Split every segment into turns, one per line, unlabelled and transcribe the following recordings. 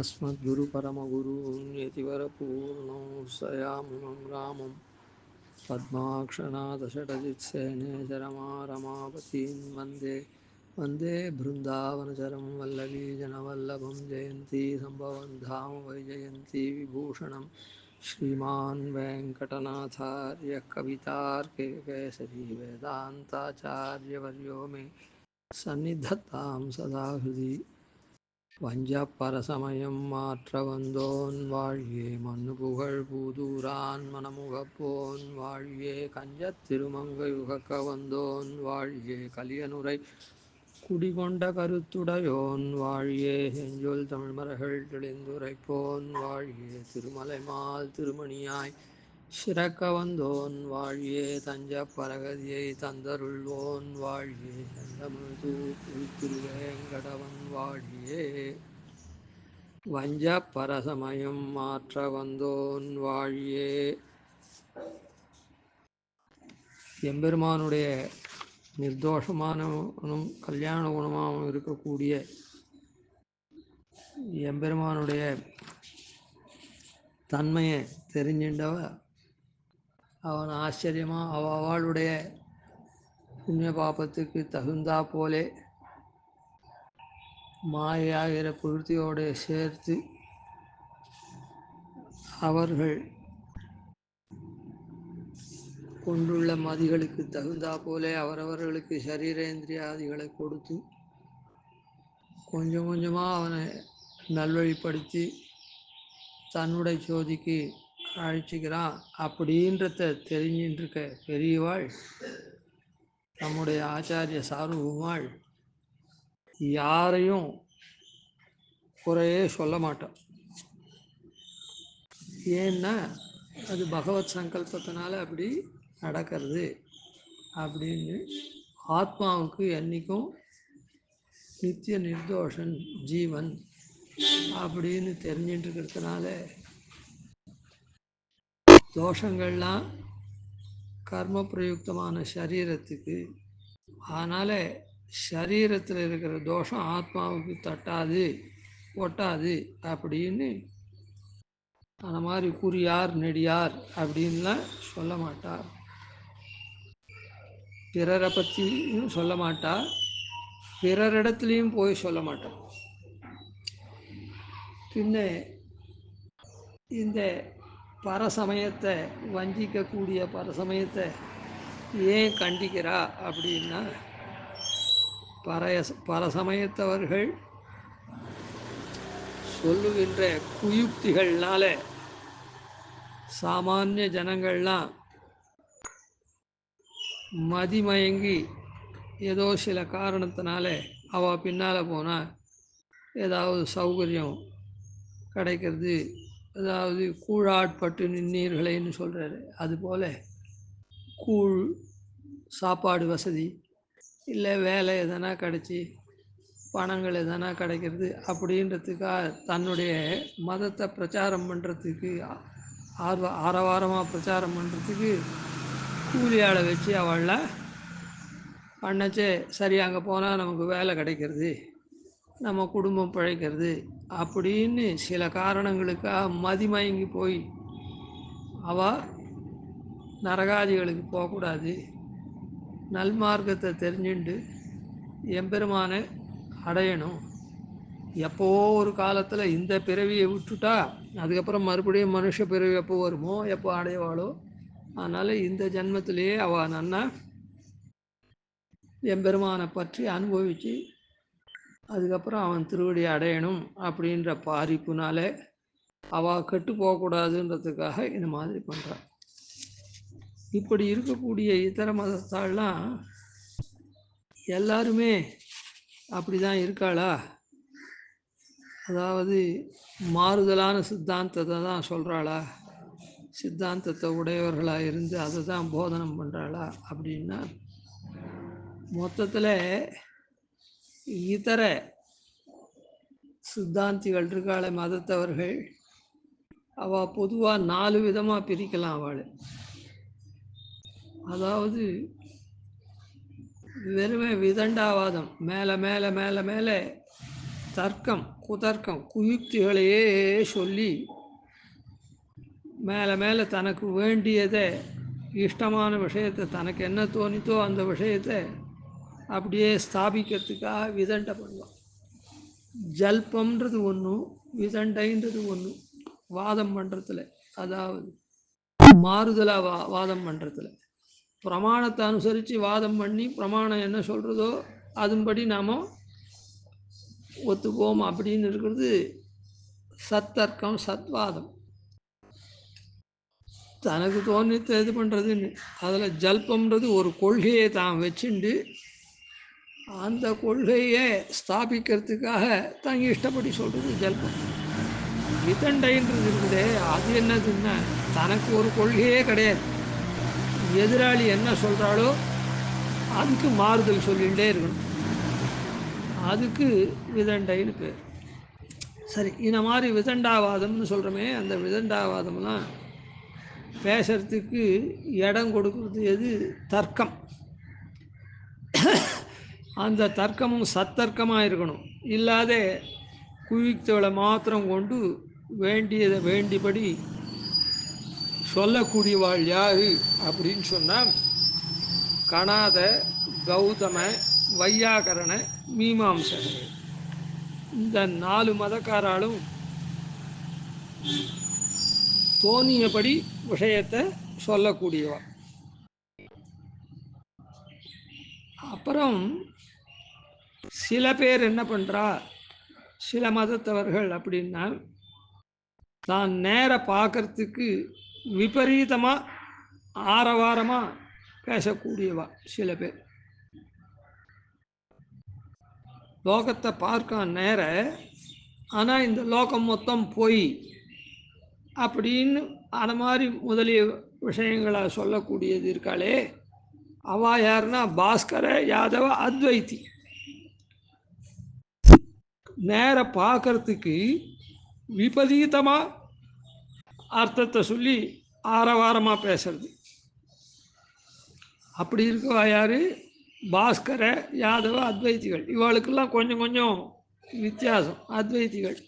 अस्मद्गुरुपरमगुरून् यतिवरपूर्णौ सयामुनं रामं पद्माक्षनाथषडजित्सेनेचरमारमापतीन् वन्दे वन्दे बृन्दावनचरं वल्लवीजनवल्लभं जयन्ती सम्भवं धाम वैजयन्ती विभूषणं श्रीमान् वेङ्कटनाथार्य कवितार्किककेसरी वेदान्ताचार्यवर्यो मे सन्निधत्तां सदा हृदि வஞ்சப்பரசமயம் மாற்ற வந்தோன் வாழியே மண்ணுபுகழ் பூதூரான் மனமுகப்போன் வாழியே கஞ்சத் திருமங்கை உகக்க வந்தோன் வாழியே கலியனுரை குடிகொண்ட கருத்துடையோன் வாழியே செஞ்சொல் தமிழ்மறைகள் தெளிந்துரைப்போன் வாழியே திருமலைமால் திருமணியாய் சிறக்க வந்தோன் வாழியே தஞ்ச பரகதியை தந்தருள்வோன் வாழியே செந்தமிழ் திருவேங்கடவன் வாழியே வஞ்ச பரசமயம் மாற்ற வந்தோன் வாழியே. எம்பெருமானுடைய நிர்தோஷமானவனும் கல்யாண குணமாகவும் இருக்கக்கூடிய எம்பெருமானுடைய தன்மையை தெரிஞ்சின்றவ அவன் ஆச்சரியமாக அவளுடைய புண்ணிய பாபத்துக்கு தகுந்தா போலே மாயாகிற பிரவೃத்தியோடு சேர்த்து அவர்கள் கொண்டுள்ள மதிகளுக்கு தகுந்தா போலே அவரவர்களுக்கு சரீரேந்திரியாதிகளை கொடுத்து கொஞ்சம் கொஞ்சமாக அவனை நல்வழிப்படுத்தி தன்னுடைய சோதிக்கு அழைச்சிக்கிறான். அப்படின்றத தெரிஞ்சின்னு இருக்க பெரியவாள் நம்முடைய ஆச்சாரிய சார்வமாள் யாரையும் குறையே சொல்ல மாட்டான். ஏன்னா அது பகவத் சங்கல்பத்தினால அப்படி நடக்கிறது அப்படின்னு ஆத்மாவுக்கு என்றைக்கும் நித்திய நிர்தோஷன் ஜீவன் அப்படின்னு தெரிஞ்சுட்டு இருக்கிறதுனால தோஷங்கள்லாம் கர்ம பிரயுக்தமான சரீரத்துக்கு, அதனால் சரீரத்தில் இருக்கிற தோஷம் ஆத்மாவுக்கு தட்டாது ஒட்டாது அப்படின்னு அந்த மாதிரி குறியார் நெடியார் அப்படின்லாம் சொல்ல மாட்டார். பிறரை பற்றியும் சொல்ல மாட்டார், பிறரிடத்துலையும் போய் சொல்ல மாட்டார். பின்ன இந்த பரசமயத்தை வஞ்சிக்கக்கூடிய பரசமயத்தை ஏன் கண்டிக்கிறா அப்படின்னா பரசமயத்தவர்கள் சொல்லுகின்ற குயுக்திகள்னால சாமானிய ஜனங்கள்லாம் மதிமயங்கி ஏதோ சில காரணத்தினால அவள் பின்னால் போனால் ஏதாவது சௌகரியம் கிடைக்கிறது, அதாவது கூழாட்பட்டு நின்னீர்களேன்னு சொல்கிறாரு, அதுபோல் கூழ் சாப்பாடு வசதி இல்லை வேலை எதனா கிடச்சி பணங்கள் எதனா கிடைக்கிறது அப்படின்றதுக்காக தன்னுடைய மதத்தை பிரச்சாரம் பண்ணுறதுக்கு ஆரவாரமாக பிரச்சாரம் பண்ணுறதுக்கு கூலியாளை வச்சு அவளை பண்ணச்சே சரி அங்கே போனால் நமக்கு வேலை கிடைக்கிறது, நம்ம குடும்பம் பிழைக்கிறது அப்படின்னு சில காரணங்களுக்காக மதிமயங்கி போய் அவள் நரகாதிகளுக்கு போகக்கூடாது, நல்மார்க்கத்தை தெரிஞ்சுண்டு எம்பெருமானை அடையணும். எப்போ ஒரு காலத்தில் இந்த பிறவியை விட்டுட்டா அதுக்கப்புறம் மறுபடியும் மனுஷ பிறவி எப்போ வருமோ எப்போ அடைவாளோ, அதனால் இந்த ஜென்மத்திலேயே அவள் நன்னா எம்பெருமானை பற்றி அனுபவித்து அதுக்கப்புறம் அவன் திருவடி அடையணும் அப்படின்ற பாரிப்புனால அவள் கெட்டு போகக்கூடாதுன்றதுக்காக இந்த மாதிரி பண்ணுறான். இப்படி இருக்கக்கூடிய இதர மதத்தாலாம் எல்லாருமே அப்படி தான் இருக்காளா? அதாவது மாறுதலான சித்தாந்தத்தை தான் சொல்கிறாளா? சித்தாந்தத்தை உடையவர்களாக இருந்து அதை தான் போதனம் பண்ணுறாளா அப்படின்னா மொத்தத்தில் இதர சித்தாந்திகள் இருக்காள மதத்தவர்கள் அவள் பொதுவாக 4 விதமாக பிரிக்கலாம் அவள். அதாவது வெறுமே விதண்டாவாதம், மேலே மேலே மேலே மேலே தர்க்கம் குதர்க்கம் குயுக்திகளையே சொல்லி மேலே மேலே தனக்கு வேண்டியதை இஷ்டமான விஷயத்தை தனக்கு என்ன தோணித்தோ அந்த விஷயத்தை அப்படியே ஸ்தாபிக்கிறதுக்காக விதண்டை பண்ணுவான். ஜல்பம்ன்றது ஒன்றும் விதண்டைன்றது ஒன்றும் வாதம் பண்ணுறதுல, அதாவது மாறுதலாக வாதம் பண்ணுறதுல பிரமாணத்தை அனுசரித்து வாதம் பண்ணி பிரமாணம் என்ன சொல்கிறதோ அதன்படி நாம் ஒத்துப்போம் அப்படின்னு இருக்கிறது சத்தர்க்கம், சத்வாதம். தனக்கு தோணித்து இது பண்ணுறதுன்னு அதில் ஜல்பம்ன்றது ஒரு கொள்கையை தான் வச்சுண்டு அந்த கொள்கையை ஸ்தாபிக்கிறதுக்காக தான் இஷ்டப்படி சொல்கிறது ஜல்பம். விதண்டைன்றது இருக்குதே அது என்னதுன்னா தனக்கு ஒரு கொள்கையே கிடையாது, எதிராளி என்ன சொல்கிறாளோ அதுக்கு மாறுதல் சொல்லிகிட்டே இருக்கணும், அதுக்கு விதண்டைன்னு பேர். சரி, இந்த மாதிரி விதண்டாவாதம்னு சொல்கிறோமே, அந்த விதண்டாவாதம்லாம் பேசுறதுக்கு இடம் கொடுக்கறது எது? தர்க்கம். அந்த தர்க்கமும் சத்தர்க்கமாக இருக்கணும், இல்லாத குயுக்திகளை மாத்திரம் கொண்டு வேண்டியதை வேண்டிபடி சொல்லக்கூடியவாள் யார் அப்படின்னு சொன்னால் கணாத, கௌதம, வையாகரண, மீமாம்சகர். இந்த 4 மதக்காராலும் தோணியபடி விஷயத்தை சொல்லக்கூடியவா. அப்புறம் சில பேர் என்ன பண்ணுறா, சில மதத்தவர்கள் அப்படின்னா தான் நேர பார்க்கறதுக்கு விபரீதமாக ஆரவாரமாக பேசக்கூடியவா. சில பேர் லோகத்தை பார்க்க நேர, ஆனால் இந்த லோகம் மொத்தம் போய் அப்படின்னு அந்த மாதிரி முதலிய விஷயங்களை சொல்லக்கூடியது இருக்காளே, அவா யாருன்னா பாஸ்கர, யாதவ, அத்வைத்தி. நேர பார்க்கறதுக்கு விபரீதமாக அர்த்தத்தை சொல்லி ஆரவாரமாக பேசுறது. அப்படி இருக்கவா யார்? பாஸ்கர, யாதவ, அத்வைத்திகள். இவளுக்கெல்லாம் கொஞ்சம் கொஞ்சம் வித்தியாசம், அத்வைத்திகள்.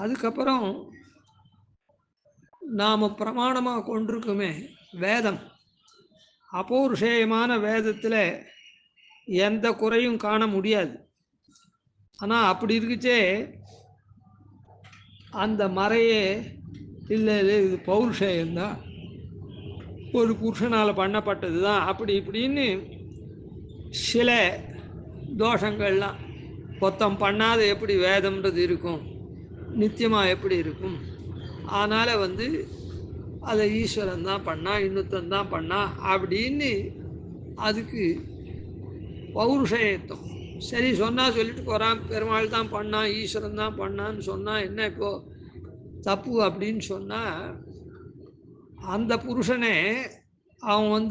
அதுக்கப்புறம் நாம் பிரமாணமாக கொண்டிருக்குமே வேதம், அபௌருஷேயமான வேதத்தில் எந்த குறையும் காண முடியாது. ஆனால் அப்படி இருக்குச்சே அந்த மறையே இல்லை இல்லை இது பௌருஷேயம்தான், ஒரு புருஷனால் பண்ணப்பட்டது தான், அப்படி இப்படின்னு சில தோஷங்கள்லாம் பொத்தம் பண்ணாத எப்படி வேதம்ன்றது இருக்கும், நித்தியமாக எப்படி இருக்கும். அதனால் அதை ஈஸ்வரன் தான் பண்ணா, இன்னொருத்தன் தான் பண்ணா அப்படின்னு அதுக்கு பௌருஷயத்துவம். சரி சொன்னால் சொல்லிட்டு போகிறான், பெருமாள் தான் பண்ணான், ஈஸ்வரன் தான் பண்ணான்னு சொன்னால் என்ன இப்போது தப்பு அப்படின்னு சொன்னால் அந்த புருஷனே அவன்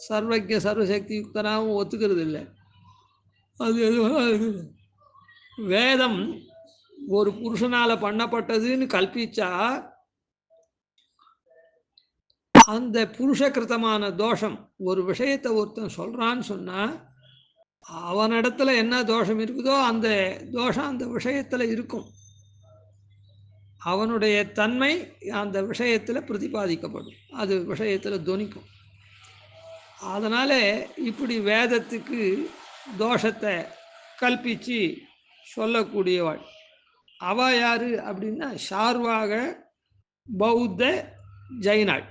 சர்வஜ சர்வசக்தி யுக்தனாகவும் ஒத்துக்கிறது இல்லை. அது எதுவும் வேதம் ஒரு புருஷனால் பண்ணப்பட்டதுன்னு கல்பிச்சா அந்த புருஷகிருத்தமான தோஷம் ஒரு விஷயத்தை ஒருத்தன் சொல்கிறான்னு சொன்னால் அவனிடத்துல என்ன தோஷம் இருக்குதோ அந்த தோஷம் அந்த விஷயத்தில் இருக்கும், அவனுடைய தன்மை அந்த விஷயத்தில் பிரதிபாதிக்கப்படும், அது விஷயத்தில் துணிக்கும். அதனால் இப்படி வேதத்துக்கு தோஷத்தை கல்பித்து சொல்லக்கூடியவாள் அவ யார் அப்படின்னா சார்வாக பௌத்த ஜெயினாள்.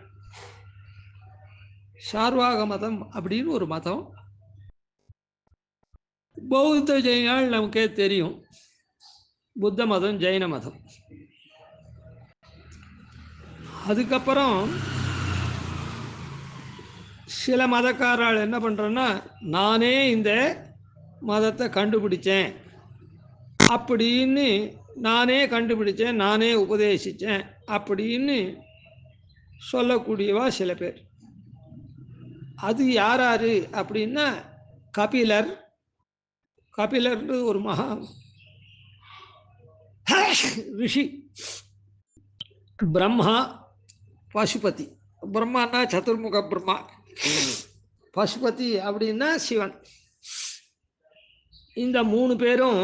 சார்வாக மதம் அப்படின்னு ஒரு மதம், பௌத்த ஜெயினாள் நமக்கே தெரியும், புத்த மதம், ஜெயின மதம். அதுக்கப்புறம் சில மதக்காரால் என்ன பண்ணுறேன்னா நானே இந்த மதத்தை கண்டுபிடிச்சேன் அப்படின்னு, நானே கண்டுபிடிச்சேன், நானே உபதேசித்தேன் அப்படின்னு சொல்லக்கூடியவா சில பேர். அது யார் அப்படின்னா கபிலர். கபிலர்ன்றது ஒரு மகா ரிஷி. பிரம்மா, பசுபதி. பிரம்மானா சதுர்முக பிரம்மா, பசுபதி அப்படின்னா சிவன். இந்த 3 பேரும்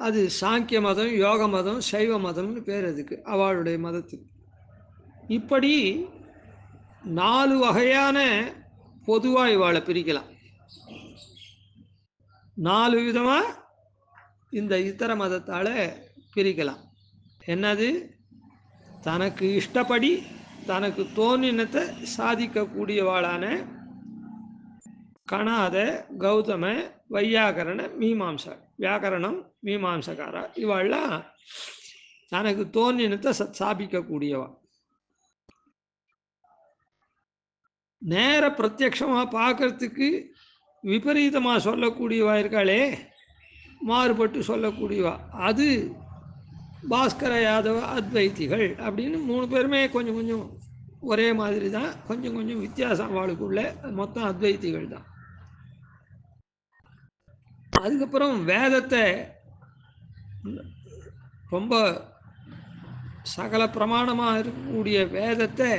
அது சாங்கிய மதம், யோக மதம், சைவ மதம்னு பேர் அதுக்கு, அவளுடைய மதத்துக்கு. இப்படி 4 வகையான பொதுவாக இவாளை பிரிக்கலாம். 4 விதமாக இந்த இத்தர மதத்தால் பிரிக்கலாம். என்னது? தனக்கு இஷ்டப்படி தனக்கு தோன்றினத்தை சாதிக்கக்கூடியவாளான கணாத, கௌதம, வையாகரண, மீமாம்சா, வியாக்கரணம், மீமாம்சகாரா, இவாள்லாம் தனக்கு தோன்றினத்தை ஸ்தாபிக்கக்கூடியவா. நேர பிரத்யக்ஷமாக பார்க்கறதுக்கு விபரீதமாக சொல்லக்கூடியவா இருக்காளே, மாறுபட்டு சொல்லக்கூடியவா, அது பாஸ்கர யாதவ அத்வைத்திகள் அப்படின்னு 3 பேருமே கொஞ்சம் கொஞ்சம் ஒரே மாதிரி தான், கொஞ்சம் கொஞ்சம் வித்தியாசம் அவளுக்குள்ள, மொத்தம் அத்வைத்திகள் தான். அதுக்கப்புறம் வேதத்தை ரொம்ப சகல பிரமாணமாக இருக்கக்கூடிய வேதத்தை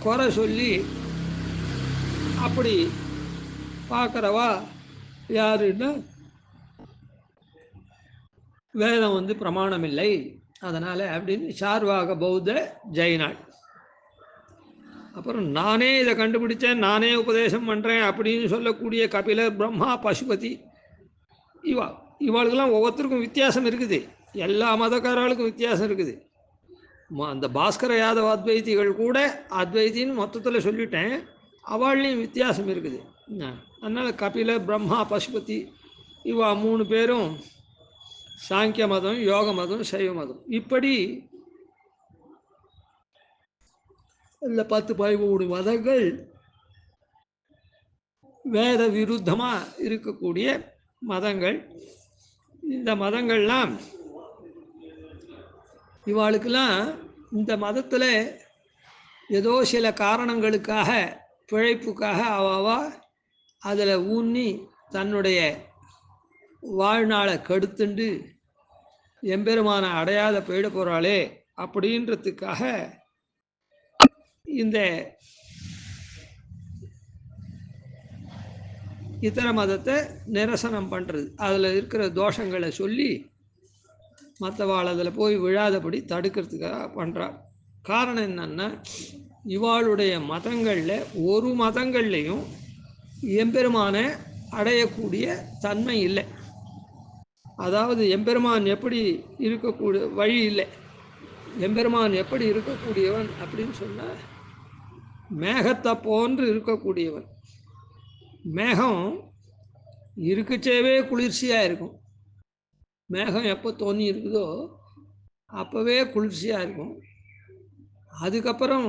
குறை சொல்லி அப்படி பார்க்குறவா யாருன்னா, வேதம் பிரமாணம் இல்லை அதனால் அப்படின்னு சார்வாக பௌத்த ஜெயினாள். அப்புறம் நானே இதை கண்டுபிடிச்சேன், நானே உபதேசம் பண்ணுறேன் அப்படின்னு சொல்லக்கூடிய கபிலர், பிரம்மா, பசுபதி, இவாளுக்கெல்லாம் ஒவ்வொருத்தருக்கும் வித்தியாசம் இருக்குது. எல்லா மதக்காரர்களுக்கும் வித்தியாசம் இருக்குது. அந்த பாஸ்கர யாதவ அத்வைத்திகள் கூட அத்வைத்தின்னு மொத்தத்தில் சொல்லிட்டேன், அவள்லையும் வித்தியாசம் இருக்குது. அதனால் கபிலர், பிரம்மா, பசுபதி, 3 பேரும் சாங்கிய மதம், யோக மதம், சைவ மதம். இப்படி இந்த 10-13 மதங்கள் வேத விருத்தமாக இருக்கக்கூடிய மதங்கள். இந்த மதங்கள்லாம் இவாளுக்கெல்லாம் இந்த மதத்தில் ஏதோ சில காரணங்களுக்காக, பிழைப்புக்காக அவா அதில் ஊன்னி தன்னுடைய வாழ்நாளை கெடுத்துண்டு எம்பெருமான அடையாத போயிட போகிறாளே அப்படின்றதுக்காக இந்த இதர மதத்தை நிரசனம் பண்ணுறது, அதில் இருக்கிற தோஷங்களை சொல்லி மற்றவாள் அதில் போய் விழாதபடி தடுக்கிறதுக்காக பண்ணுறார். காரணம் என்னன்னா, இவாளுடைய மதங்களில் ஒரு மதங்கள்லேயும் எம்பெருமான அடையக்கூடிய தன்மை இல்லை. அதாவது எம்பெருமான் எப்படி இருக்கக்கூடிய வழி இல்லை. எம்பெருமான் எப்படி இருக்கக்கூடியவன் அப்படின்னு சொன்னால், மேகத்தை போன்று இருக்கக்கூடியவன். மேகம் இருக்குச்சேவே குளிர்ச்சியாக இருக்கும். மேகம் எப்போ தோணி இருக்குதோ அப்போவே குளிர்ச்சியாக இருக்கும். அதுக்கப்புறம்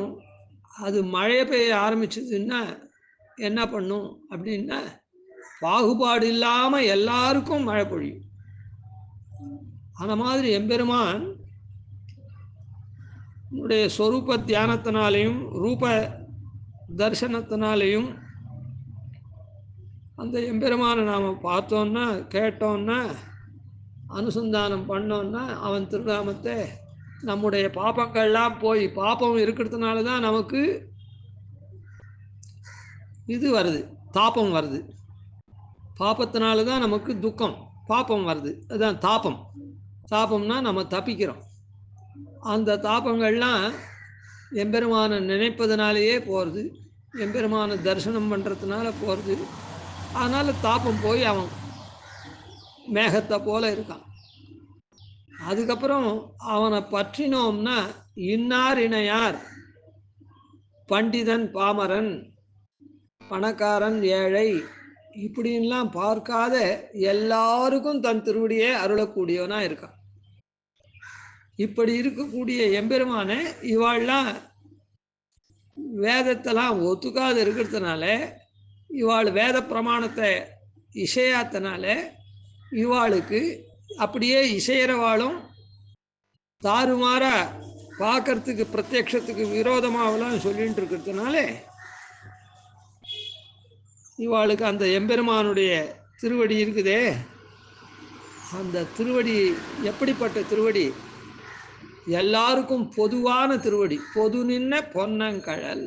அது மழை பெய்ய ஆரம்பிச்சதுன்னா என்ன பண்ணும் அப்படின்னா, பாகுபாடு இல்லாமல் எல்லாருக்கும் மழை பொழியும். அந்த மாதிரி எம்பெருமான் உடைய சொரூப தியானத்தினாலேயும் ரூப தர்சனத்தினாலேயும் அந்த எம்பெருமானை நாம் பார்த்தோன்னா, கேட்டோன்னா, அனுசந்தானம் பண்ணோன்னா, அவன் திருநாமத்தை நம்முடைய பாப்பங்கள்லாம் போய், பாப்பம் இருக்கிறதுனால தான் நமக்கு இது வருது, தாபம் வருது. பாப்பத்தினால தான் நமக்கு துக்கம், பாப்பம் வருது. அதுதான் தாபம். தாபம்னா நம்ம தப்பிக்கிறோம். அந்த தாபங்கள்லாம் எம்பெருமானை நினைப்பதனாலேயே போகிறது, எம்பெருமானை தரிசனம் பண்ணுறதுனால போகிறது. அதனால் தாபம் போய் அவன் மேகத்தை போல இருக்கான். அதுக்கப்புறம் அவனை பற்றினோம்னா, இன்னார் இணையார், பண்டிதன் பாமரன், பணக்காரன் ஏழை இப்படின்லாம் பார்க்காத எல்லாருக்கும் தன் திருவடியே அருளக்கூடியவனாக இருக்கான். இப்படி இருக்கக்கூடிய எம்பெருமான இவாள்லாம் வேதத்தெல்லாம் ஒத்துக்காது இருக்கிறதுனால, இவாள் வேத பிரமாணத்தை இசையாத்தனால இவாளுக்கு அப்படியே இசையிறவாளும் தாறுமாறா பார்க்கறதுக்கு பிரத்யக்ஷத்துக்கு விரோதமாகலாம் சொல்லிட்டு இருக்கிறதுனால இவாளுக்கு அந்த எம்பெருமானுடைய திருவடி இருக்குதே, அந்த திருவடி எப்படிப்பட்ட திருவடி? எல்லாருக்கும் பொதுவான திருவடி. பொது நின்ன பொன்னங்கழல்.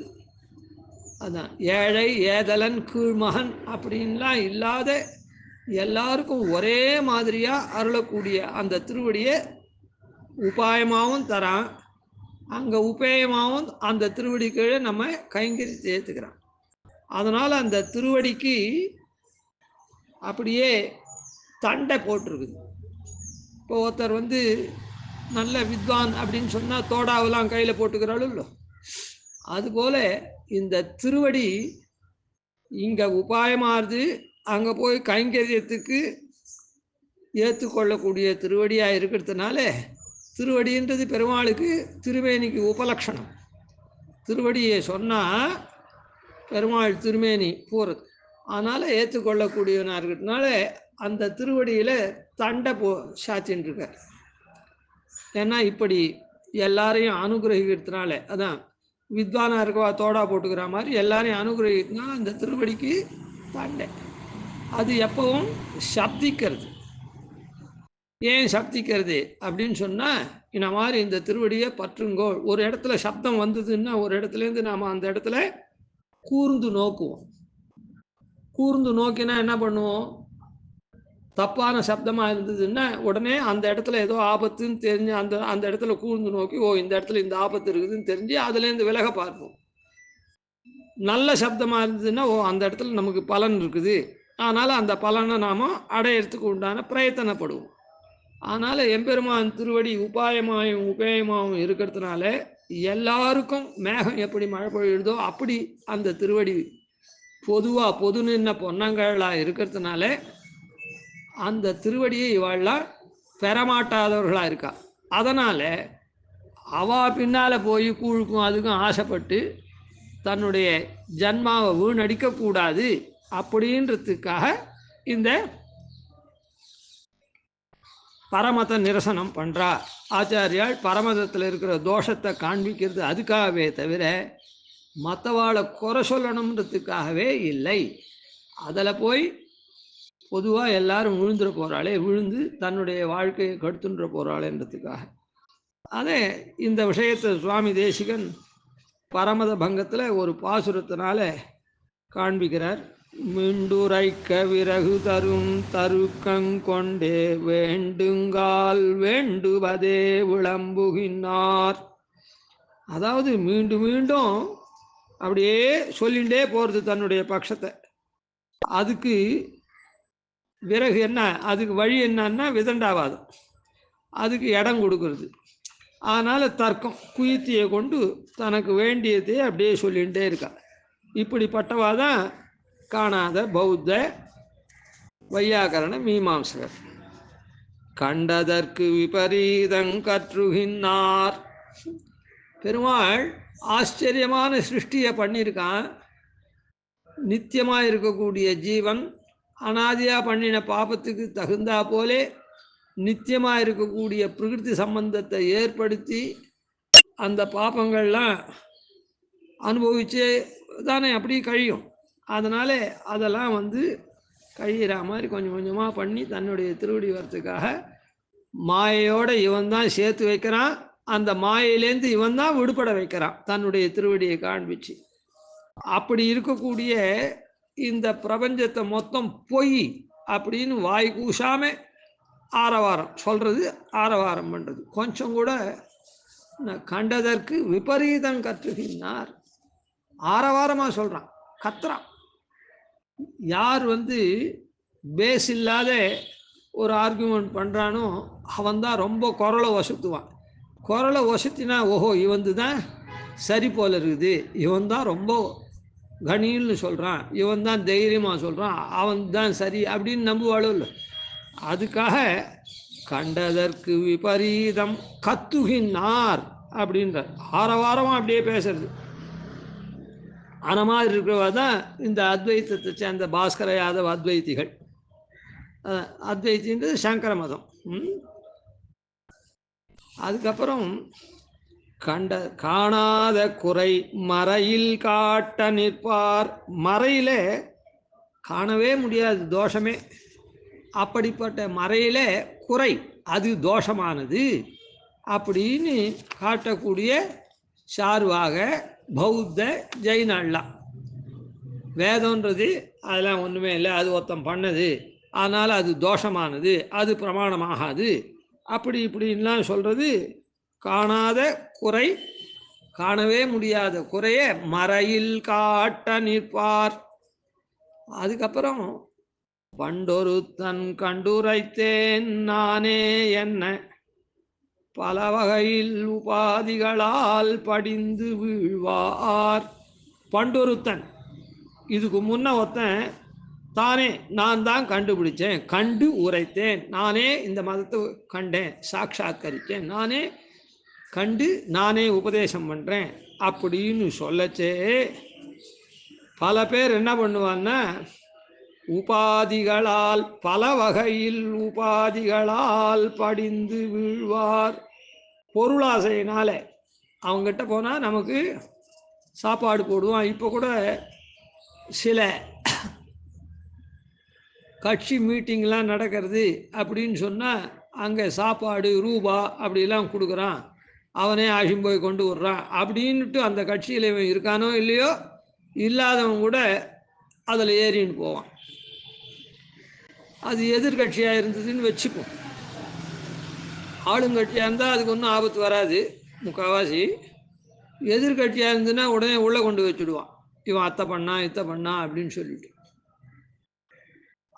அதான் ஏழை ஏதலன் கீழ்மகன் அப்படின்லாம் இல்லாத எல்லாருக்கும் ஒரே மாதிரியாக அருளக்கூடிய அந்த திருவடியை உபாயமாகவும் தரான், அங்கே உபேயமாகவும் அந்த திருவடி கீழே நம்ம கைங்கறி சேர்த்துக்கிறான். அதனால் அந்த திருவடிக்கு அப்படியே தண்டை போட்டிருக்குது. இப்போ ஒருத்தர் நல்ல வித்வான் அப்படின்னு சொன்னால் தோடாவெல்லாம் கையில் போட்டுக்கிறாளோ, அதுபோல் இந்த திருவடி இங்கே உபாயமாகுது, அங்கே போய் கைங்கரியத்துக்கு ஏற்றுக்கொள்ளக்கூடிய திருவடியாக இருக்கிறதுனால திருவடின்றது பெருமாளுக்கு திருமேனிக்கு உபலக்ஷணம். திருவடியை சொன்னால் பெருமாள் திருமேனி போகிறது, அதனால் ஏற்றுக்கொள்ளக்கூடியவனாக இருக்கிறதுனால அந்த திருவடியில் தண்டை சாத்தின்னு இருக்கார். ஏன்னா இப்படி எல்லாரையும் அனுகிரகிக்கிறதுனால, அதான் வித்வானாக இருக்கவா தோடா போட்டுக்கிற மாதிரி எல்லாரையும் அனுகிரகிக்கிறதுனால அந்த திருவடிக்கு தண்டை. அது எப்பவும் சப்திக்கிறது. ஏன் சப்திக்கிறது அப்படின்னு சொன்னால், இந்த மாதிரி இந்த திருவடியை பற்றுங்கோ. ஒரு இடத்துல சப்தம் வந்ததுன்னா ஒரு இடத்துலேருந்து நாம் அந்த இடத்துல கூர்ந்து நோக்குவோம். கூர்ந்து நோக்கினா என்ன பண்ணுவோம்? தப்பான சப்தமாக இருந்ததுன்னா உடனே அந்த இடத்துல ஏதோ ஆபத்துன்னு தெரிஞ்சு அந்த இடத்துல கூர்ந்து நோக்கி, ஓ இந்த இடத்துல இந்த ஆபத்து இருக்குதுன்னு தெரிஞ்சு அதுலேருந்து விலக பார்ப்போம். நல்ல சப்தமாக இருந்ததுன்னா, ஓ அந்த இடத்துல நமக்கு பலன் இருக்குது, அதனால் அந்த பலனை நாம் அடையிறதுக்கு உண்டான பிரயத்தனப்படுவோம். அதனால் எம்பெருமான் திருவடி உபாயமாயும் உபேயமாகவும் இருக்கிறதுனால எல்லாருக்கும் மேகம் எப்படி மழை பொழியுதோ அப்படி அந்த திருவடி பொதுவாக பொது நின்ன பொன்னங்களாக இருக்கிறதுனால அந்த திருவடியை இவாள்லாம் பெறமாட்டாதவர்களாக இருக்கா. அதனால் அவா பின்னால் போய் கூழுக்கும் அதுக்கும் ஆசைப்பட்டு தன்னுடைய ஜன்மாவை வீணடிக்கக்கூடாது அப்படின்றதுக்காக இந்த பரமத நிரசனம் பண்ணுறா. ஆச்சாரியால் பரமதத்தில் இருக்கிற தோஷத்தை காண்பிக்கிறது அதுக்காகவே தவிர மற்றவாளை குறை சொல்லணுன்றதுக்காகவே இல்லை. அதில் போய் பொதுவாக எல்லாரும் விழுந்துட போகிறாளே, விழுந்து தன்னுடைய வாழ்க்கையை கடுத்துன்ற போகிறாளேன்றதுக்காக. அதே இந்த விஷயத்தை சுவாமி தேசிகன் பரமத பங்கத்தில் ஒரு பாசுரத்தினால காண்பிக்கிறார். மிண்டுரைக்க விறகு தரும் தருக்கங்கொண்டே வேண்டுங்கால் வேண்டுவதே விளம்புகின்றார். அதாவது மீண்டும் மீண்டும் அப்படியே சொல்லிகிட்டே போகிறது தன்னுடைய பட்சத்தை. அதுக்கு விறகு என்ன, அதுக்கு வழி என்னன்னா விதண்டாவாதம், அதுக்கு இடம் கொடுக்கறது. அதனால் தர்க்கம் குயுத்தியை கொண்டு தனக்கு வேண்டியதே அப்படியே சொல்லிகிட்டே இருக்கா. இப்படிப்பட்டவாதான் காணாத பௌத்த வையாகரண மீமாம்சகர். கண்டதற்கு விபரீதங் கற்றுகின்றார். பெருமாள் ஆச்சரியமான சிருஷ்டியை பண்ணியிருக்கான். நித்தியமாக இருக்கக்கூடிய ஜீவன் அனாதியாக பண்ணின பாபத்துக்கு தகுந்தா போலே நித்தியமாக இருக்கக்கூடிய பிரகிருதி சம்பந்தத்தை ஏற்படுத்தி அந்த பாபங்கள்லாம் அனுபவிச்சே தானே அப்படி கழியும். அதனால் அதெல்லாம் கழிகிற மாதிரி கொஞ்சம் கொஞ்சமாக பண்ணி தன்னுடைய திருவடி வரத்துக்காக மாயையோடு இவன் தான் சேர்த்து வைக்கிறான். அந்த மாயையிலேருந்து இவன் தான் விடுபட வைக்கிறான் தன்னுடைய திருவடியை காண்பிச்சு. அப்படி இருக்கக்கூடிய இந்த பிரபஞ்சத்தை மொத்தம் பொய் அப்படின்னு வாய் கூசாமல் ஆரவாரம் சொல்கிறது, ஆரவாரம் பண்ணுறது. கொஞ்சம் கூட கண்டதற்கு விபரீதம் கற்றுகின்றார். ஆரவாரமாக சொல்கிறான், கத்துறான். யார் பேஸ் இல்லாத ஒரு ஆர்குமெண்ட் பண்ணுறானோ அவன்தான் ரொம்ப குரலை வசத்துவான். குரலை வசத்தினா ஓஹோ இவன் தான் சரி போல இருக்குது, இவன் தான் ரொம்ப கணின்னு சொல்கிறான், இவன் தான் தைரியமாக சொல்கிறான், அவன் தான் சரி அப்படின்னு நம்புவாளோ இல்லை. அதுக்காக கண்டதற்கு விபரீதம் கத்துகின்றார் அப்படின்றார். ஆரவாரமாக அப்படியே பேசுறது. அந்த மாதிரி இருக்கிறவா தான் இந்த அத்வைத்தத்தை சேர்ந்த பாஸ்கர யாதவ அத்வைத்திகள். அத்வைத்தின்றது சங்கர மதம். அதுக்கப்புறம் காணாத குறை மறையில் காட்ட நிற்பார். மறையில் காணவே முடியாது தோஷமே. அப்படிப்பட்ட மறையில் குறை அது தோஷமானது அப்படின்னு காட்டக்கூடிய சார்பாக பௌத்த ஜெயினெல்லாம் வேதம்ன்றது அதெல்லாம் ஒன்றுமே இல்லை, அது ஒருத்தன் பண்ணது அதனால் அது தோஷமானது, அது பிரமாணமாகாது, அப்படி இப்படின்லாம் சொல்கிறது. காணாத குறை, காணவே முடியாத குறைய மறையில் காட்ட நிற்பார். அதுக்கப்புறம் பண்டொருத்தன் கண்டுரைத்தேன் நானே என்ன பல வகையில் உபாதிகளால் படிந்து வீழ்வார். பண்டொருத்தன், இதுக்கு முன்ன ஒருத்தன் தானே நான் தான் கண்டுபிடிச்சேன், கண்டு உரைத்தேன், நானே இந்த மதத்தை கண்டேன், சாட்சாத்கரித்தேன், நானே கண்டு நானே உபதேசம் பண்ணுறேன் அப்படின்னு சொல்லச்சே பல பேர் என்ன பண்ணுவான்னா, உபாதிகளால் பல வகையில் உபாதிகளால் படிந்து வீழ்வார். பொருளாசையினால அவங்ககிட்ட போனால் நமக்கு சாப்பாடு போடுவான். இப்போ கூட சில கட்சி மீட்டிங்லாம் நடக்கிறது அப்படின்னு சொன்னால் அங்கே சாப்பாடு ரூபா அப்படிலாம் கொடுக்குறான், அவனே ஆஷிம் போய் கொண்டு விட்றான் அப்படின்ட்டு அந்த கட்சியில் இவன் இருக்கானோ இல்லையோ, இல்லாதவன் கூட அதில் ஏறின்னு போவான். அது எதிர்கட்சியாக இருந்ததுன்னு வச்சுப்போம். ஆளுங்கட்சியாக இருந்தால் அதுக்கு ஒன்றும் ஆபத்து வராது. முக்கால்வாசி எதிர்கட்சியாக இருந்ததுன்னா உடனே உள்ளே கொண்டு வச்சுடுவான், இவன் அத்தை பண்ணான் இத்தை பண்ணான் அப்படின்னு சொல்லிட்டு.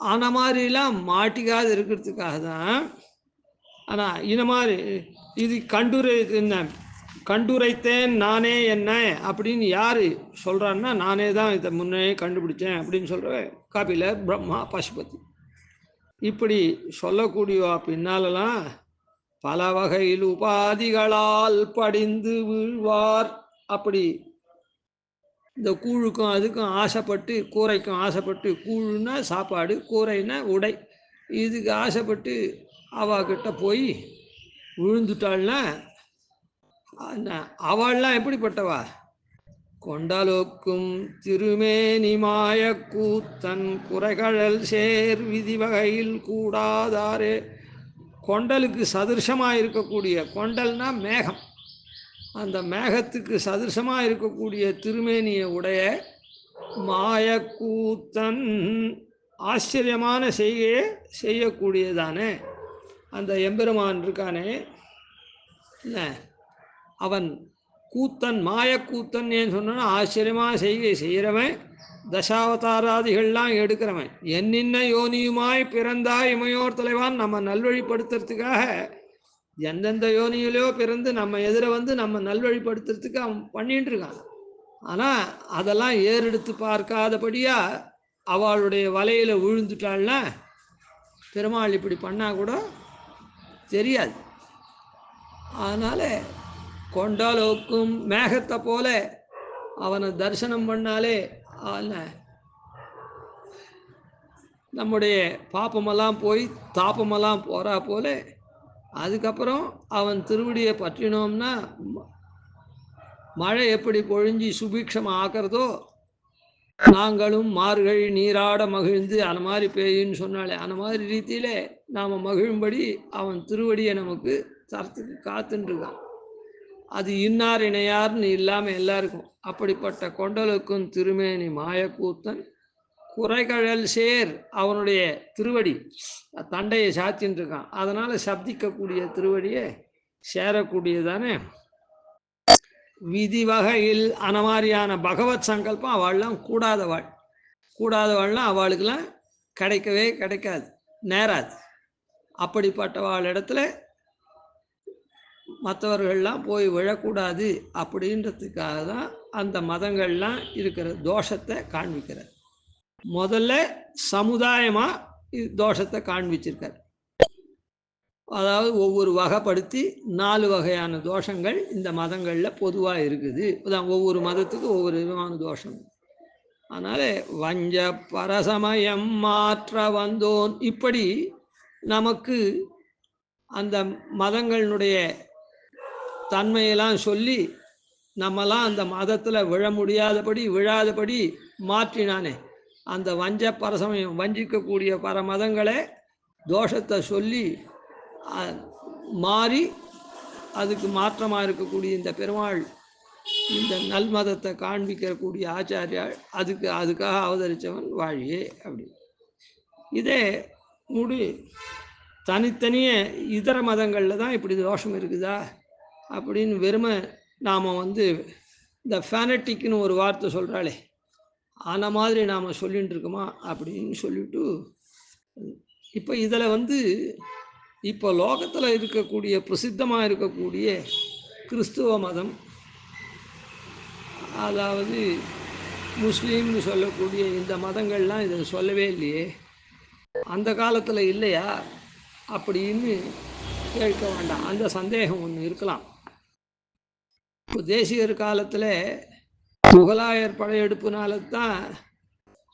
ஆன மாதிரிலாம் மாட்டிக்காது இருக்கிறதுக்காக தான். ஆனால் இந்த மாதிரி இது கண்டுரைத்தேன் நானே என்ன அப்படின்னு யார் சொல்கிறான்னா, நானே தான் இதை முன்னே கண்டுபிடிச்சேன் அப்படின்னு சொல்கிற கபிலர், பிரம்மா, பசுபதி இப்படி சொல்லக்கூடியவா பின்னாலெல்லாம் பல வகையில் உபாதிகளால் படிந்து வீழ்வார். அப்படி இந்த கூழுக்கும் அதுக்கும் ஆசைப்பட்டு, கூரைக்கும் ஆசைப்பட்டு, கூழுன்னா சாப்பாடு, கூரைன்னா உடை, இதுக்கு ஆசைப்பட்டு அவகிட்ட போய் விழுந்துட்டாள்னா அவள்லாம் எப்படிப்பட்டவா? கொண்டலோக்கும் திருமேனி மாய கூத்தன் குறைகழல் சேர் விதி வகையில் கூடாதாரே. கொண்டலுக்கு சதிர்ஷமாக இருக்கக்கூடிய, கொண்டல்னா மேகம், அந்த மேகத்துக்கு சதிர்ஷமாக இருக்கக்கூடிய திருமேனியை உடைய மாயக்கூத்தன் ஆச்சரியமான செய்கையை செய்யக்கூடியதானே அந்த எம்பெருமான் இருக்கானே, இல்லை அவன் கூத்தன், மாயக்கூத்தன் ஏன்னு சொன்னா ஆச்சரியமாக செய்கை செய்கிறவன், தசாவதாராதிகள்லாம் எடுக்கிறவன், என்னென்ன யோனியுமாய் பிறந்தாய் இமையோர் தலைவான் நம்ம நல்வழிப்படுத்துறதுக்காக எந்தெந்த யோனியிலையோ பிறந்து நம்ம எதிர வந்து நம்ம நல்வழிப்படுத்துறதுக்கு அவன் பண்ணிட்டு இருக்கான். ஆனால் அதெல்லாம் ஏறெடுத்து பார்க்காதபடியா அவளுடைய வலையில் விழுந்துட்டாள்னா பெருமாள் இப்படி பண்ணால் கூட தெரியாது. அதனால் கொண்டாலோக்கும் மேகத்தை போல அவனை தரிசனம் பண்ணாலே நம்முடைய பாப்பமெல்லாம் போய் தாப்பமெல்லாம் போகிறா போல, அதுக்கப்புறம் அவன் திருவடியை பற்றினோம்னா மழை எப்படி பொழிஞ்சி சுபீட்சமாக ஆக்கிறதோ, நாங்களும் மார்கழி நீராட மகிழ்ந்து அந்த மாதிரி பெய்யுன்னு சொன்னாலே அந்த மாதிரி ரீதியில் நாம் மகிழும்படி அவன் திருவடியை நமக்கு தரத்துக்கு காத்துட்டுருக்கான். அது இன்னார் இணையார்னு இல்லாமல் எல்லாருக்கும். அப்படிப்பட்ட கொண்டலுக்கும் திருமேனி மாயக்கூத்தன் குறைகழல் சேர், அவனுடைய திருவடி தண்டையை சாத்தின்னு இருக்கான், அதனால் சப்திக்கக்கூடிய திருவடியை சேரக்கூடியதானே விதி வகையில் அந்த மாதிரியான பகவத் சங்கல்பம் அவள்லாம் கூடாதவாள்லாம் அவளுக்கெல்லாம் கிடைக்கவே கிடைக்காது, நேராது. அப்படிப்பட்டவாள் இடத்துல மற்றவர்கள்லாம் போய் விழக்கூடாது அப்படின்றதுக்காக தான் அந்த மதங்கள்லாம் இருக்கிற தோஷத்தை காண்பிக்கிறார். முதல்ல சமுதாயமாக தோஷத்தை காண்பிச்சிருக்கார். அதாவது ஒவ்வொரு வகைப்படுத்தி 4 வகையான தோஷங்கள் இந்த மதங்களில் பொதுவாக இருக்குது. அதான் ஒவ்வொரு மதத்துக்கு ஒவ்வொரு விதமான தோஷம். அதனால் வஞ்ச பரசமயம் மாற்ற வந்தோன், இப்படி நமக்கு அந்த மதங்களினுடைய தன்மையெல்லாம் சொல்லி நம்மலாம் அந்த மதத்தில் விழாதபடி மாற்றினானே, அந்த வஞ்ச பரசமயம் வஞ்சிக்கக்கூடிய பர மதங்களை தோஷத்தை சொல்லி மாறி அதுக்கு மாற்றமாக இருக்கக்கூடிய இந்த பெருமாள் இந்த நல்மதத்தை காண்பிக்கக்கூடிய ஆச்சாரியால் அதுக்காக அவதரித்தவன் வாழியே அப்படி. இதே முடி தனித்தனியே இதர மதங்களில் தான் இப்படி தோஷம் இருக்குதா அப்படின்னு வெறுமை நாம் இந்த ஃபேனட்டிக்னு ஒரு வார்த்தை சொல்கிறாளே அந்த மாதிரி நாம் சொல்லிகிட்டு இருக்கோமா அப்படின்னு சொல்லிவிட்டு இப்போ இதில் இப்போ லோகத்தில் இருக்கக்கூடிய பிரசித்தமாக இருக்கக்கூடிய கிறிஸ்துவ மதம், அதாவது முஸ்லீம்னு சொல்லக்கூடிய இந்த மதங்கள்லாம் இதை சொல்லவே இல்லையே, அந்த காலத்தில் இல்லையா அப்படின்னு கேட்க வேண்டாம். அந்த சந்தேகம் ஒன்று இருக்கலாம். இப்போ தேசியர் காலத்தில் முகலாயர் படையெடுப்புனால தான்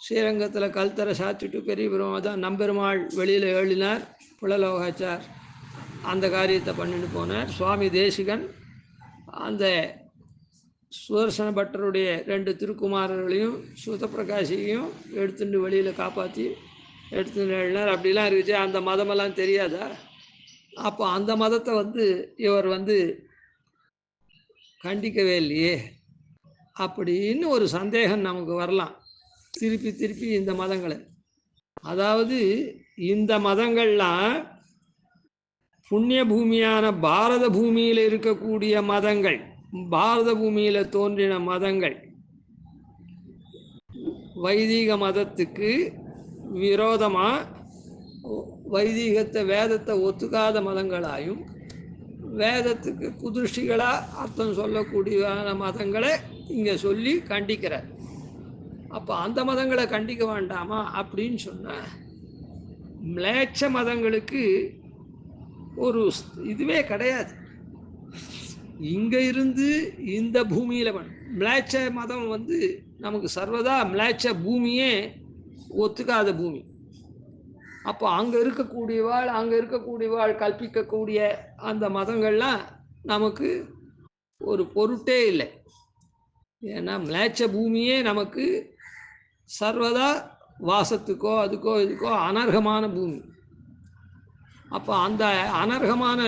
ஸ்ரீரங்கத்தில் கல்தரை சாத்திட்டு பெரிய பெருமாள் தான் நம்பெருமாள் வெளியில் எழுதினார். புலலோகாச்சார் அந்த காரியத்தை பண்ணிட்டு போனார். சுவாமி தேசிகன் அந்த சுதர்சன பட்டருடைய 2 திருக்குமாரர்களையும் சுதப்பிரகாசியையும் எடுத்துட்டு வெளியில் காப்பாற்றி எடுத்துட்டு எழுதினார். அப்படிலாம் இருந்துச்சு. அந்த மதமெல்லாம் தெரியாதா? அப்போ அந்த மதத்தை இவர் கண்டிக்கவே இல்லையே அப்படின்னு ஒரு சந்தேகம் நமக்கு வரலாம். திருப்பி திருப்பி இந்த மதங்களை, அதாவது இந்த மதங்கள்லாம் புண்ணிய பூமியான பாரத பூமியில் இருக்கக்கூடிய மதங்கள், பாரத பூமியில் தோன்றின மதங்கள் வைதிக மதத்துக்கு விரோதமாக வைதிகத்தை வேதத்தை ஒத்துக்காத மதங்களாயும் வேதத்துக்கு குதிருஷ்டிகளாக அர்த்தம் சொல்லக்கூடிய மதங்களை இங்கே சொல்லி கண்டிக்கிறார். அப்போ அந்த மதங்களை கண்டிக்க வேண்டாமா அப்படின்னு சொன்னால், மிளேச்ச மதங்களுக்கு ஒரு இதுவே கிடையாது. இங்கே இருந்து இந்த பூமியில் மிளேச்ச மதம் நமக்கு சர்வதா மிளேச்ச பூமியே ஒத்துக்காத பூமி. அப்போ அங்கே இருக்கக்கூடியவாள் கற்பிக்கக்கூடிய அந்த மதங்கள்லாம் நமக்கு ஒரு பொருட்டே இல்லை. ஏன்னா மிளேச்ச பூமியே நமக்கு சர்வதா வாசத்துக்கோ அதுக்கோ இதுக்கோ அனர்ஹமான பூமி. அப்போ அந்த அனர்ஹமான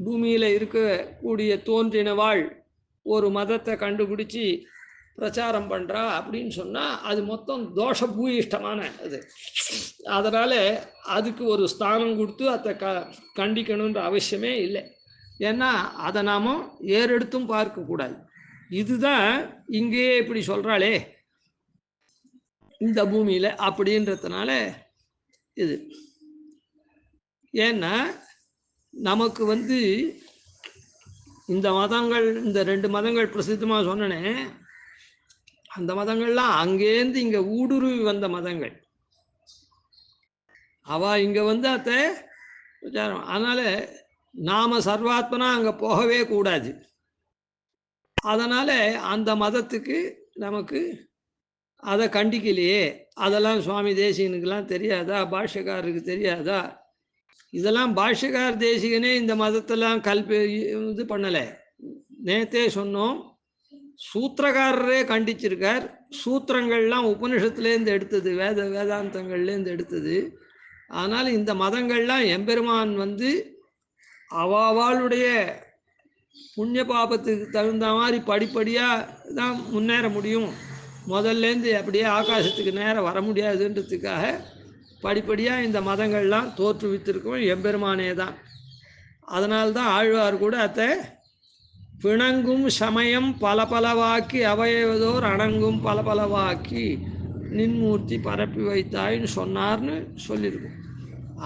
பூமியில் இருக்கக்கூடிய தோன்றினவாள் ஒரு மதத்தை கண்டுபிடிச்சி பிரச்சாரம் பண்ணுறா அப்படின்னு சொன்னால் அது மொத்தம் தோஷ பூயிஷ்டமான அது. அதனால் அதுக்கு ஒரு ஸ்தானம் கொடுத்து அதை கண்டிக்கணுன்ற அவசியமே இல்லை. ஏன்னா அதை நாம் ஏறெடுத்தும் பார்க்கக்கூடாது. இதுதான் இங்கேயே இப்படி சொல்கிறாளே இந்த பூமியில் அப்படின்றதுனால இது. ஏன்னா நமக்கு இந்த மதங்கள், இந்த 2 மதங்கள் பிரசித்தமாக சொன்னனே, அந்த மதங்கள்லாம் அங்கேருந்து இங்கே ஊடுருவி வந்த மதங்கள். அவள் இங்கே அதை விசாரம். அதனால் நாம் சர்வாத்மனா அங்கே போகவே கூடாது. அதனால் அந்த மதத்துக்கு நமக்கு அதை கண்டிக்கலையே. அதெல்லாம் சுவாமி தேசிகனுக்கெல்லாம் தெரியாதா? பாஷ்யக்காரருக்கு தெரியாதா? இதெல்லாம் பாஷ்யக்கார தேசிகனே இந்த மதத்தெல்லாம் இது பண்ணலை. நேற்றே சொன்னோம், சூத்திரக்காரரே கண்டிச்சிருக்கார். சூத்திரங்கள்லாம் உபனிஷத்துலேருந்து எடுத்தது, வேதாந்தங்கள்லேருந்து எடுத்தது. ஆனால் இந்த மதங்கள்லாம் எம்பெருமான் அவளுடைய புண்ணிய பாபத்துக்கு தகுந்த மாதிரி படிப்படியாக தான் முன்னேற முடியும். முதல்லேருந்து அப்படியே ஆகாசத்துக்கு நேரம் வர முடியாதுன்றதுக்காக படிப்படியாக இந்த மதங்கள்லாம் தோற்றுவித்திருக்கும் எம்பெருமானே தான். அதனால்தான் ஆழ்வார் கூட அதை பிணங்கும் சமயம் பலபலவாக்கி அவையவதோர் அணங்கும் பலபலவாக்கி நின்மூர்த்தி பரப்பி வைத்தாயின்னு சொன்னார்னு சொல்லியிருக்கும்.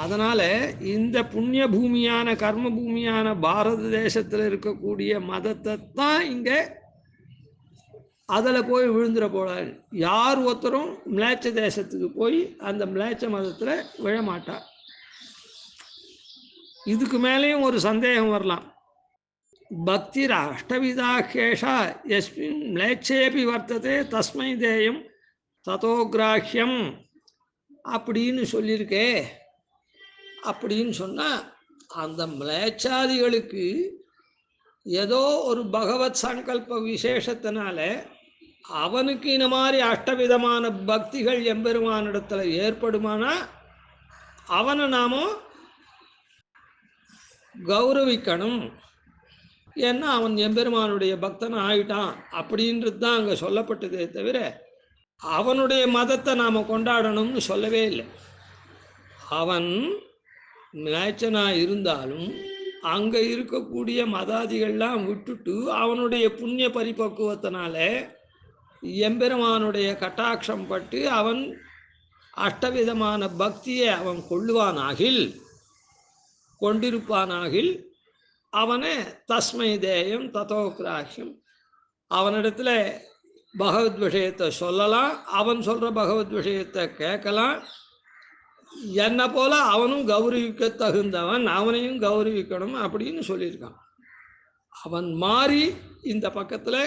அதனால் இந்த புண்ணிய பூமியான கர்ம பூமியான பாரத தேசத்தில் இருக்கக்கூடிய மதத்தை தான் இங்கே அதில் போய் விழுந்துட போடாது. யார் ஒருத்தரும் மிளேச்ச தேசத்துக்கு போய் அந்த மிளேச்ச மதத்தில் விழமாட்டார். இதுக்கு மேலேயும் ஒரு சந்தேகம் வரலாம். பக்திர் அஷ்டவிதாகேஷா எஸ்மின் மிளேச்சேபி வர்த்ததே தஸ்மை தேயம் ததோகிராஹ்யம் அப்படின்னு சொல்லியிருக்கே. அப்படின்னு சொன்னால் அந்த மிளேச்சாதிகளுக்கு ஏதோ ஒரு பகவத் சங்கல்ப விசேஷத்தினால அவனுக்கு இந்த மாதிரி அஷ்டவிதமான பக்திகள் எம்பெருமானிடத்தில் ஏற்படுமானா அவனை நாம கௌரவிக்கணும். ஏன்னா அவன் எம்பெருமானுடைய பக்தன் ஆயிட்டான் அப்படின்றது தான் அங்கே சொல்லப்பட்டதே தவிர அவனுடைய மதத்தை நாம் கொண்டாடணும்னு சொல்லவே இல்லை. அவன் மேய்ச்சனாக இருந்தாலும் அங்கே இருக்கக்கூடிய மதாதிகள்லாம் விட்டுட்டு அவனுடைய புண்ணிய பரிபக்குவத்தினால எம்பெருமானுடைய கட்டாட்சம் பட்டு அவன் அஷ்டவிதமான பக்தியை அவன் கொண்டிருப்பானாகில் அவனை தஸ்மை தேயம் ததோகிராஹ்யம் அவனிடத்தில் பகவத் விஷயத்தை சொல்லலாம், அவன் சொல்கிற பகவத் விஷயத்தை கேட்கலாம். என்னை போல அவனும் கௌரவிக்க தகுந்தவன், அவனையும் கௌரவிக்கணும் அப்படின்னு சொல்லியிருக்கான். அவன் மாறி இந்த பக்கத்தில்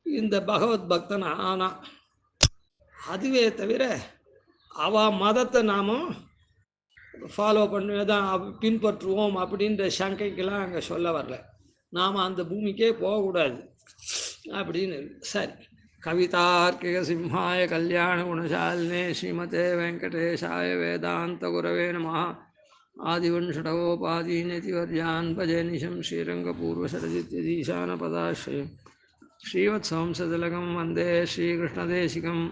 இந்த பகவத் பக்தன் ஆனான். அதுவே தவிர அவ மதத்தை நாம் ஃபாலோ பண்ணுவதான் பின்பற்றுவோம் அப்படின்ற சங்கைக்கெல்லாம் அங்கே சொல்ல வரல. நாம் அந்த பூமிக்கே போகக்கூடாது அப்படின்னு. சரி, கவிதார்க்கிக சிம்ஹாய கல்யாண குணசாலினே ஸ்ரீமதே வெங்கடேஷாய வேதாந்த குரவே நமः. ஆதிவன்ஷடகோபாதீனதிவர்யான் பஜே நிஷம் ஸ்ரீரங்கபூர்வசரஜித்யதீசானபதாஸ்ரயம் ஸ்ரீவத்சம்சதிலகம் வந்தே ஸ்ரீகிருஷ்ணதேசிகம்.